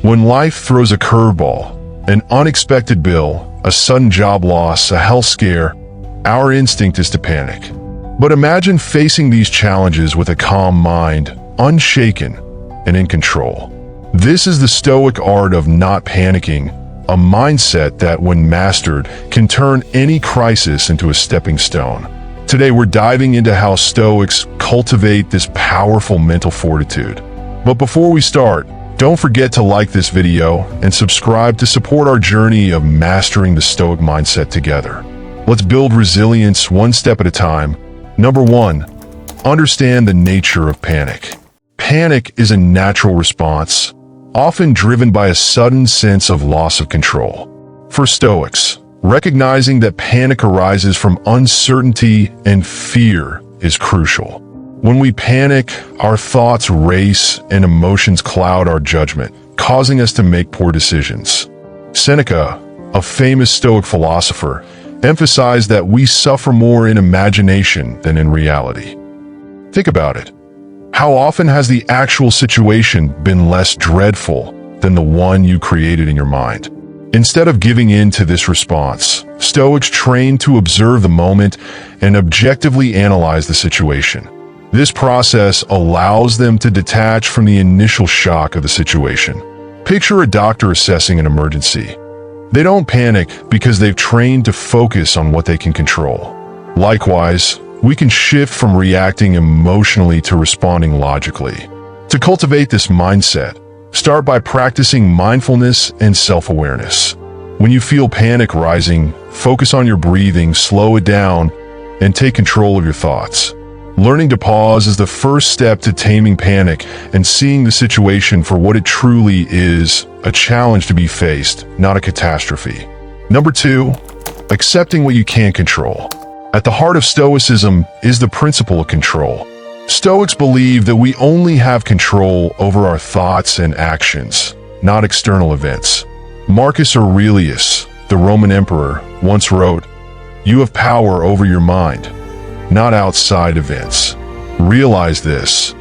When life throws a curveball, an unexpected bill, a sudden job loss, a health scare, our instinct is to panic. But imagine facing these challenges with a calm mind, unshaken and in control. This is the Stoic art of not panicking, a mindset that, when mastered, can turn any crisis into a stepping stone. Today, we're diving into how Stoics cultivate this powerful mental fortitude. But before we start, don't forget to like this video and subscribe to support our journey of mastering the Stoic mindset together. Let's build resilience one step at a time. Number 1, understand the nature of panic. Panic is a natural response, often driven by a sudden sense of loss of control. For Stoics, recognizing that panic arises from uncertainty and fear is crucial. When we panic, our thoughts race and emotions cloud our judgment, causing us to make poor decisions. Seneca, a famous Stoic philosopher, emphasized that we suffer more in imagination than in reality. Think about it. How often has the actual situation been less dreadful than the one you created in your mind? Instead of giving in to this response, Stoics train to observe the moment and objectively analyze the situation. This process allows them to detach from the initial shock of the situation. Picture a doctor assessing an emergency. They don't panic because they've trained to focus on what they can control. Likewise, we can shift from reacting emotionally to responding logically. To cultivate this mindset, start by practicing mindfulness and self-awareness. When you feel panic rising, focus on your breathing, slow it down, and take control of your thoughts. Learning to pause is the first step to taming panic and seeing the situation for what it truly is, a challenge to be faced, not a catastrophe. Number 2, accepting what you can't control. At the heart of Stoicism is the principle of control. Stoics believe that we only have control over our thoughts and actions, not external events. Marcus Aurelius, the Roman emperor, once wrote, "You have power over your mind, not outside events. Realize this,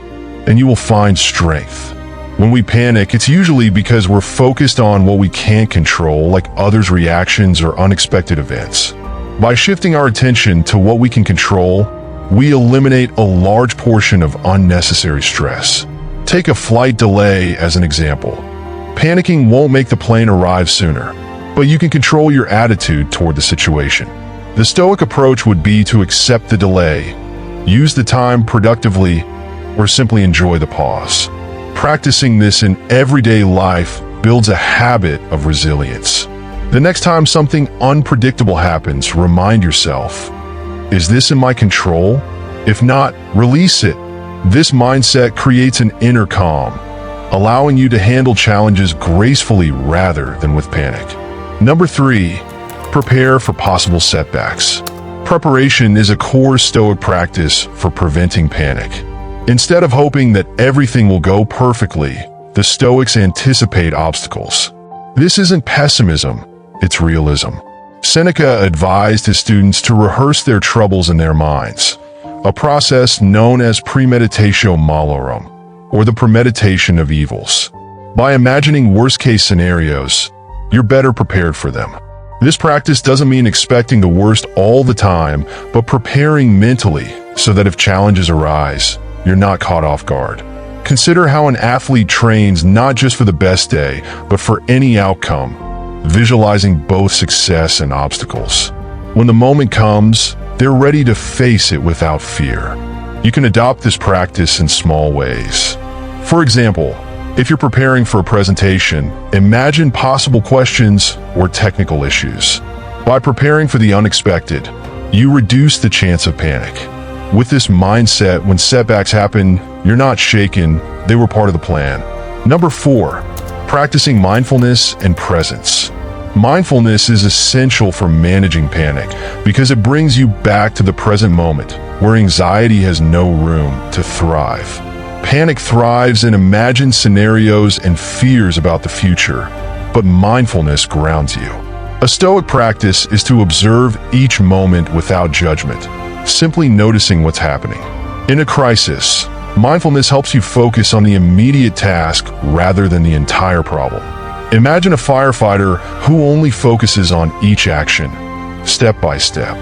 and you will find strength." When we panic, it's usually because we're focused on what we can't control, like others' reactions or unexpected events. By shifting our attention to what we can control, we eliminate a large portion of unnecessary stress. Take a flight delay as an example. Panicking won't make the plane arrive sooner, but you can control your attitude toward the situation. The Stoic approach would be to accept the delay, use the time productively, or simply enjoy the pause. Practicing this in everyday life builds a habit of resilience. The next time something unpredictable happens, remind yourself, is this in my control? If not, release it. This mindset creates an inner calm, allowing you to handle challenges gracefully rather than with panic. Number 3, prepare for possible setbacks. Preparation is a core Stoic practice for preventing panic. Instead of hoping that everything will go perfectly, the Stoics anticipate obstacles. This isn't pessimism, it's realism. Seneca advised his students to rehearse their troubles in their minds, a process known as premeditatio malorum, or the premeditation of evils. By imagining worst-case scenarios, you're better prepared for them. This practice doesn't mean expecting the worst all the time, but preparing mentally so that if challenges arise, you're not caught off guard. Consider how an athlete trains not just for the best day, but for any outcome, visualizing both success and obstacles. When the moment comes, they're ready to face it without fear. You can adopt this practice in small ways. For example, if you're preparing for a presentation, imagine possible questions or technical issues. By preparing for the unexpected, you reduce the chance of panic. With this mindset, when setbacks happen, you're not shaken, they were part of the plan. Number 4, practicing mindfulness and presence. Mindfulness is essential for managing panic because it brings you back to the present moment, where anxiety has no room to thrive. Panic thrives in imagined scenarios and fears about the future, but mindfulness grounds you. A Stoic practice is to observe each moment without judgment, simply noticing what's happening. In a crisis, Mindfulness helps you focus on the immediate task rather than the entire problem. Imagine a firefighter who only focuses on each action, step by step.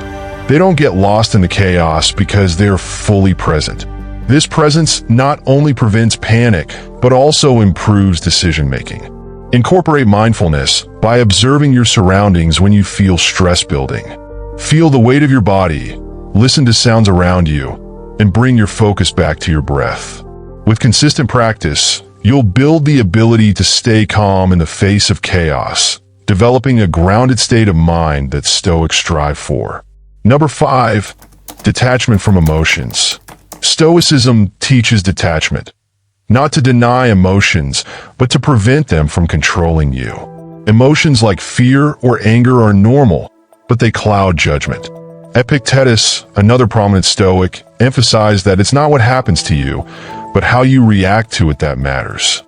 They don't get lost in the chaos because they're fully present. This presence not only prevents panic, but also improves decision-making. Incorporate mindfulness by observing your surroundings when you feel stress building. Feel the weight of your body, listen to sounds around you, and bring your focus back to your breath. With consistent practice, you'll build the ability to stay calm in the face of chaos, developing a grounded state of mind that Stoics strive for. Number 5, detachment from emotions. Stoicism teaches detachment, not to deny emotions, but to prevent them from controlling you. Emotions like fear or anger are normal, but they cloud judgment. Epictetus, another prominent Stoic, emphasized that it's not what happens to you, but how you react to it that matters.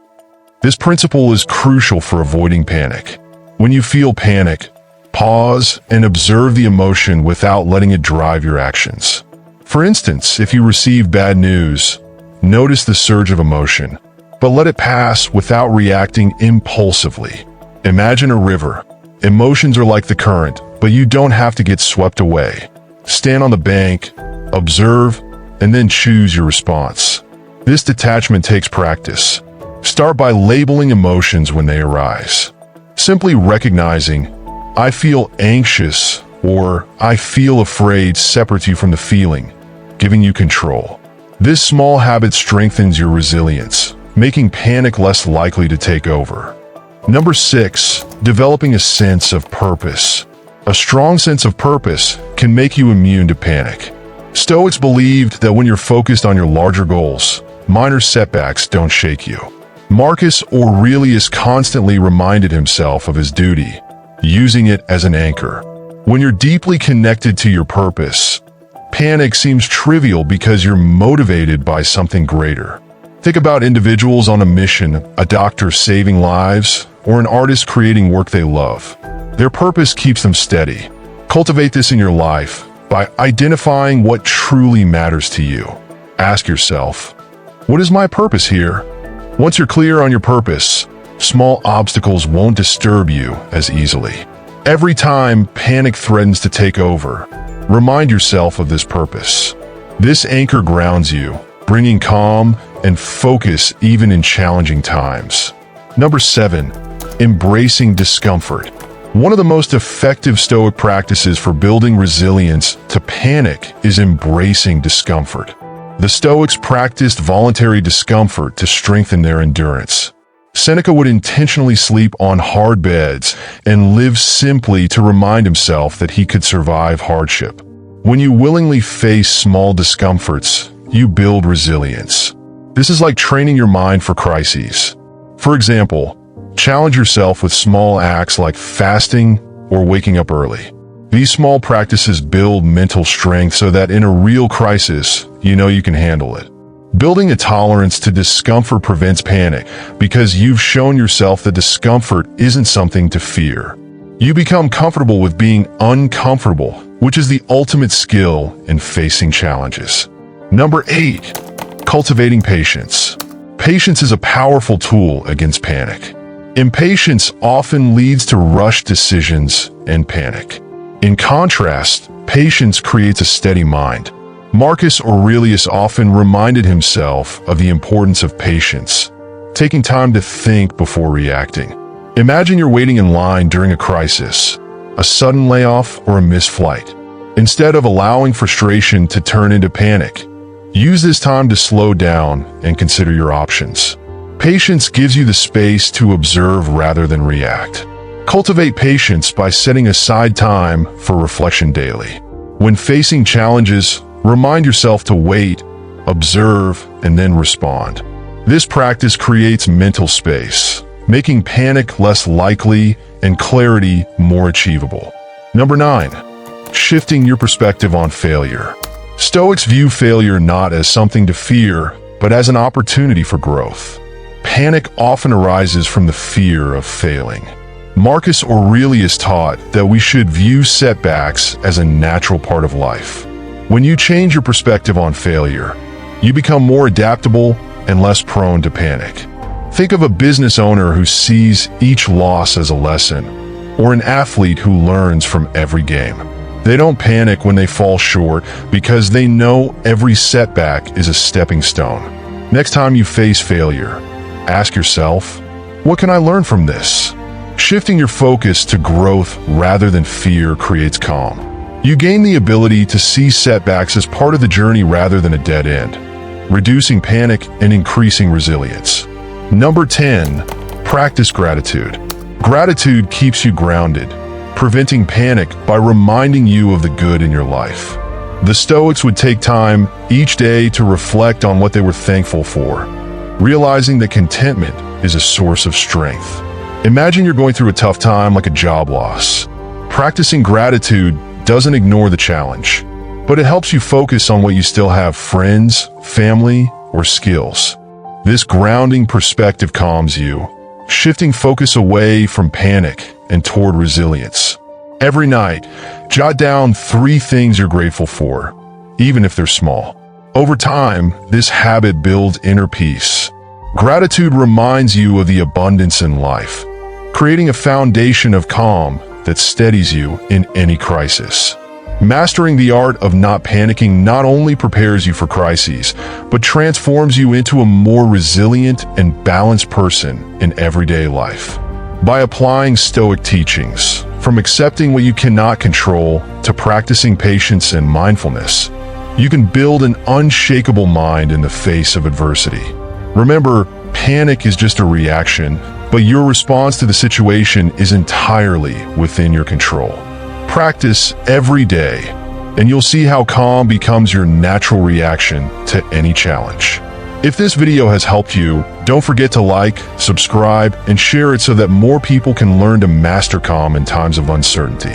This principle is crucial for avoiding panic. When you feel panic, pause and observe the emotion without letting it drive your actions. For instance, if you receive bad news, notice the surge of emotion, but let it pass without reacting impulsively. Imagine a river. Emotions are like the current, but you don't have to get swept away. Stand on the bank, observe, and then choose your response. This detachment takes practice. Start by labeling emotions when they arise. Simply recognizing, I feel anxious or I feel afraid separates you from the feeling, giving you control. This small habit strengthens your resilience, making panic less likely to take over. Number 6, developing a sense of purpose. A strong sense of purpose can make you immune to panic. Stoics believed that when you're focused on your larger goals, minor setbacks don't shake you. Marcus Aurelius constantly reminded himself of his duty, using it as an anchor. When you're deeply connected to your purpose, panic seems trivial because you're motivated by something greater. Think about individuals on a mission, a doctor saving lives, or an artist creating work they love. Their purpose keeps them steady. Cultivate this in your life by identifying what truly matters to you. Ask yourself, what is my purpose here? Once you're clear on your purpose, small obstacles won't disturb you as easily. Every time panic threatens to take over, remind yourself of this purpose. This anchor grounds you, bringing calm and focus even in challenging times. Number 7, embracing discomfort. One of the most effective Stoic practices for building resilience to panic is embracing discomfort. The Stoics practiced voluntary discomfort to strengthen their endurance. Seneca would intentionally sleep on hard beds and live simply to remind himself that he could survive hardship. When you willingly face small discomforts, you build resilience. This is like training your mind for crises. For example, challenge yourself with small acts like fasting or waking up early. These small practices build mental strength so that in a real crisis, you know you can handle it. Building a tolerance to discomfort prevents panic because you've shown yourself that discomfort isn't something to fear. You become comfortable with being uncomfortable, which is the ultimate skill in facing challenges. Number 8, cultivating patience. Patience is a powerful tool against panic. Impatience often leads to rushed decisions and panic. In contrast, patience creates a steady mind. Marcus Aurelius often reminded himself of the importance of patience, taking time to think before reacting. Imagine you're waiting in line during a crisis, a sudden layoff, or a missed flight. Instead of allowing frustration to turn into panic, use this time to slow down and consider your options. Patience gives you the space to observe rather than react. Cultivate patience by setting aside time for reflection daily. When facing challenges, remind yourself to wait, observe, and then respond. This practice creates mental space, making panic less likely and clarity more achievable. Number 9, shifting your perspective on failure. Stoics view failure not as something to fear, but as an opportunity for growth. Panic often arises from the fear of failing. Marcus Aurelius taught that we should view setbacks as a natural part of life. When you change your perspective on failure, You become more adaptable and less prone to panic. Think of a business owner who sees each loss as a lesson, or an athlete who learns from every game. They don't panic when they fall short because they know every setback is a stepping stone. Next time you face failure, ask yourself, what can I learn from this? Shifting your focus to growth rather than fear creates calm. You gain the ability to see setbacks as part of the journey rather than a dead end, reducing panic and increasing resilience. Number 10, practice gratitude. Gratitude keeps you grounded, preventing panic by reminding you of the good in your life. The Stoics would take time each day to reflect on what they were thankful for, realizing that contentment is a source of strength. Imagine you're going through a tough time like a job loss. Practicing gratitude doesn't ignore the challenge, but it helps you focus on what you still have: friends, family, or skills. This grounding perspective calms you, shifting focus away from panic and toward resilience. Every night, jot down 3 things you're grateful for, even if they're small. Over time, this habit builds inner peace. Gratitude reminds you of the abundance in life, creating a foundation of calm that steadies you in any crisis. Mastering the art of not panicking not only prepares you for crises, but transforms you into a more resilient and balanced person in everyday life. By applying Stoic teachings, from accepting what you cannot control to practicing patience and mindfulness, you can build an unshakable mind in the face of adversity. Remember, panic is just a reaction, but your response to the situation is entirely within your control. Practice every day, and you'll see how calm becomes your natural reaction to any challenge. If this video has helped you, don't forget to like, subscribe, and share it so that more people can learn to master calm in times of uncertainty.